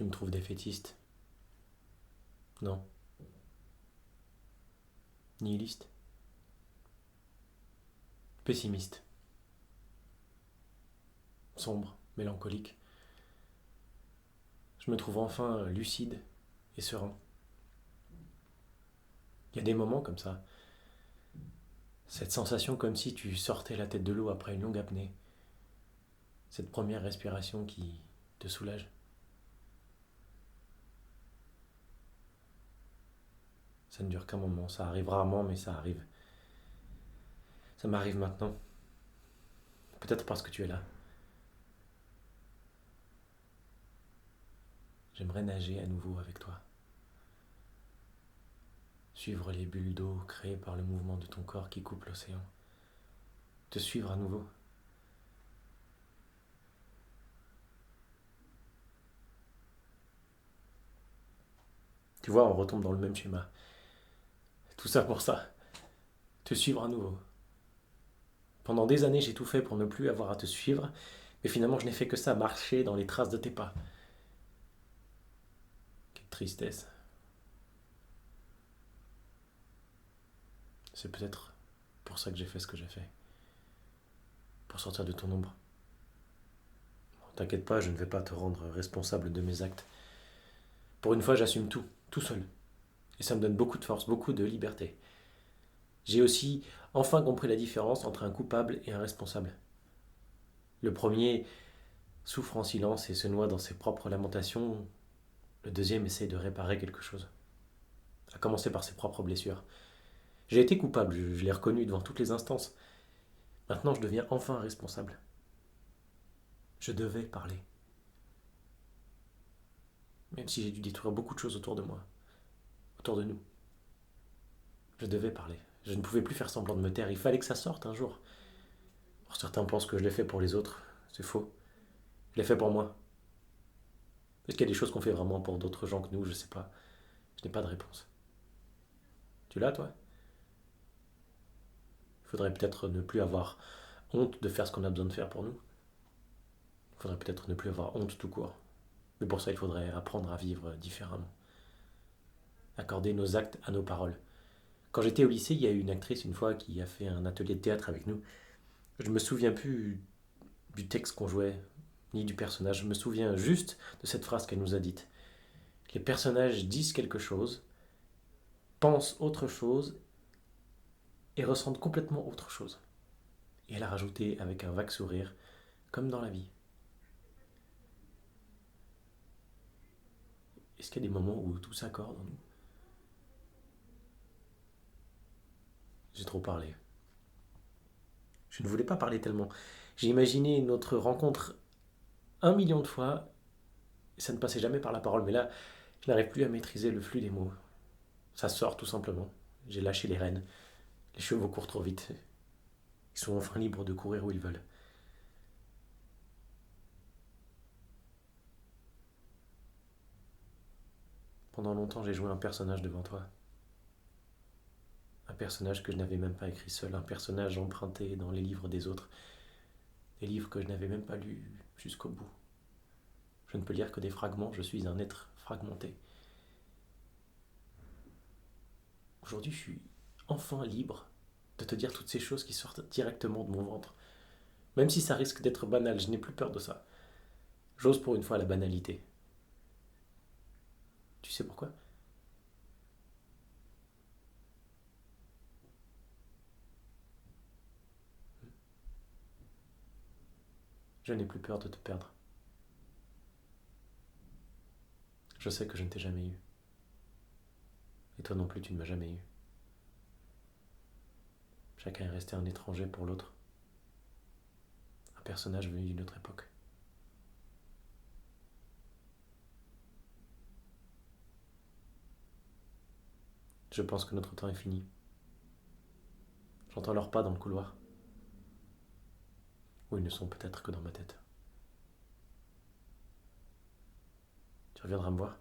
Tu me trouves défaitiste? Non. Nihiliste? Pessimiste? Sombre? Mélancolique? Je me trouve enfin lucide et serein. Il y a des moments comme ça. Cette sensation comme si tu sortais la tête de l'eau après une longue apnée. Cette première respiration qui te soulage. Ça ne dure qu'un moment. Ça arrive rarement, mais ça arrive. Ça m'arrive maintenant. Peut-être parce que tu es là. J'aimerais nager à nouveau avec toi. Suivre les bulles d'eau créées par le mouvement de ton corps qui coupe l'océan. Te suivre à nouveau. Tu vois, on retombe dans le même schéma. Tout ça pour ça. Te suivre à nouveau. Pendant des années, j'ai tout fait pour ne plus avoir à te suivre, mais finalement, je n'ai fait que ça, marcher dans les traces de tes pas. Quelle tristesse. C'est peut-être pour ça que j'ai fait ce que j'ai fait. Pour sortir de ton ombre. T'inquiète pas, je ne vais pas te rendre responsable de mes actes. Pour une fois, j'assume tout, tout seul. Et ça me donne beaucoup de force, beaucoup de liberté. J'ai aussi enfin compris la différence entre un coupable et un responsable. Le premier souffre en silence et se noie dans ses propres lamentations. Le deuxième essaie de réparer quelque chose. À commencer par ses propres blessures. J'ai été coupable, je l'ai reconnu devant toutes les instances. Maintenant, je deviens enfin responsable. Je devais parler. Même si j'ai dû détruire beaucoup de choses autour de moi, autour de nous. Je devais parler. Je ne pouvais plus faire semblant de me taire. Il fallait que ça sorte un jour. Alors, certains pensent que je l'ai fait pour les autres. C'est faux. Je l'ai fait pour moi. Est-ce qu'il y a des choses qu'on fait vraiment pour d'autres gens que nous? Je sais pas. Je n'ai pas de réponse. Tu l'as, toi? Il faudrait peut-être ne plus avoir honte de faire ce qu'on a besoin de faire pour nous. Il faudrait peut-être ne plus avoir honte tout court. Mais pour ça, il faudrait apprendre à vivre différemment. Accorder nos actes à nos paroles. Quand j'étais au lycée, il y a eu une actrice une fois qui a fait un atelier de théâtre avec nous. Je me souviens plus du texte qu'on jouait, ni du personnage. Je me souviens juste de cette phrase qu'elle nous a dite. Les personnages disent quelque chose, pensent autre chose et ressentent complètement autre chose. Et elle a rajouté avec un vague sourire, comme dans la vie. Est-ce qu'il y a des moments où tout s'accorde en nous? J'ai trop parlé. Je ne voulais pas parler tellement. J'ai imaginé notre rencontre 1 million de fois et ça ne passait jamais par la parole. Mais là, je n'arrive plus à maîtriser le flux des mots. Ça sort tout simplement. J'ai lâché les rênes. Les chevaux courent trop vite. Ils sont enfin libres de courir où ils veulent. Pendant longtemps, j'ai joué un personnage devant toi. Un personnage que je n'avais même pas écrit seul. Un personnage emprunté dans les livres des autres. Des livres que je n'avais même pas lus jusqu'au bout. Je ne peux lire que des fragments. Je suis un être fragmenté. Aujourd'hui, je suis enfin libre de te dire toutes ces choses qui sortent directement de mon ventre. Même si ça risque d'être banal, je n'ai plus peur de ça. J'ose pour une fois la banalité. Tu sais pourquoi? Je n'ai plus peur de te perdre. Je sais que je ne t'ai jamais eu. Et toi non plus, tu ne m'as jamais eu. Chacun est resté un étranger pour l'autre. Un personnage venu d'une autre époque. Je pense que notre temps est fini. J'entends leurs pas dans le couloir. Ou ils ne sont peut-être que dans ma tête. Tu reviendras me voir?